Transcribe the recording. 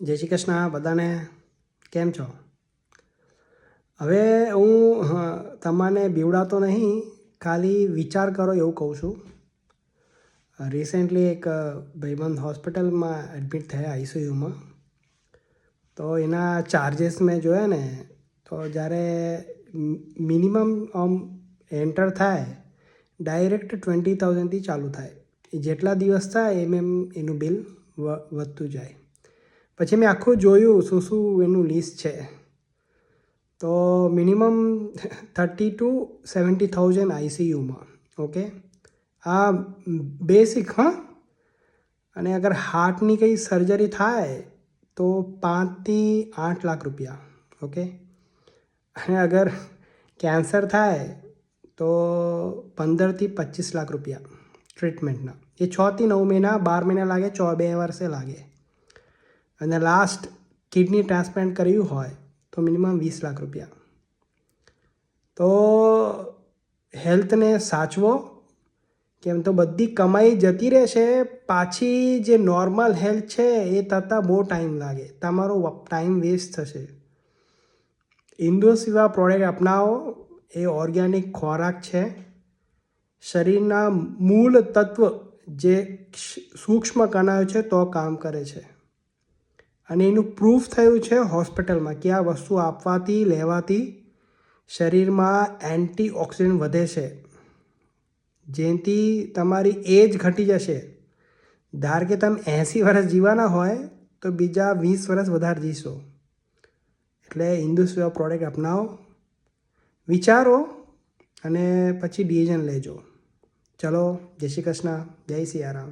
જય શ્રી કૃષ્ણ બધાને. કેમ છો? હવે હું તમને બીવડાતો નહીં, ખાલી વિચાર કરો એવું કહું છું. રિસેન્ટલી એક ભાઈબંધ હોસ્પિટલમાં એડમિટ થયા આઈસીયુમાં. તો એના ચાર્જેસ મેં જોયા ને, તો જ્યારે મિનિમમ એન્ટર થાય ડાયરેક્ટ 20,000થી ચાલુ થાય. એ જેટલા દિવસ થાય એનું બિલ વધતું જાય. પછી મેં આખું જોયું શું એનું લિસ્ટ છે. તો મિનિમમ 30,000 to 70,000 આઈસીયુમાં. ઓકે, આ બેસિક. અને અગર હાર્ટની કંઈ સર્જરી થાય તો 5 થી 8 લાખ રૂપિયા. ઓકે, અને અગર કેન્સર થાય તો 15 થી 25 લાખ રૂપિયા ટ્રીટમેન્ટના. એ 6 થી 9 મહિના, 12 મહિના લાગે, 2 વર્ષે લાગે. અને લાસ્ટ કિડની ટ્રાન્સપ્લાન્ટ કર્યું હોય તો મિનિમમ 20 લાખ રૂપિયા. તો હેલ્થને સાચવો, કેમ તો બધી કમાઈ જતી રહેશે, પાછી જે નોર્મલ હેલ્થ છે એ થતાં બહુ ટાઈમ લાગે, તમારો ટાઈમ વેસ્ટ થશે. ઇન્દોસિવા પ્રોડક્ટ અપનાવો. એ ઓર્ગેનિક ખોરાક છે. શરીરના મૂળ તત્વ જે સૂક્ષ્મ કણાઓ છે તો કામ કરે છે. અને એનું પ્રૂફ થયું છે હોસ્પિટલમાં કે આ વસ્તુ આપવાથી, લેવાથી શરીરમાં એન્ટીઓક્સિડન્ટ વધે છે, જેનાથી તમારી એજ ઘટી જશે. ધાર કે તમે 80 વર્ષ જીવવાના હોય તો બીજા 20 વર્ષ વધારે જીશો. એટલે ઇન્દોસિવા પ્રોડક્ટ અપનાવો, વિચારો અને પછી ડિસિઝન લેજો. ચલો, જય શ્રી કૃષ્ણ, જય સિયારામ.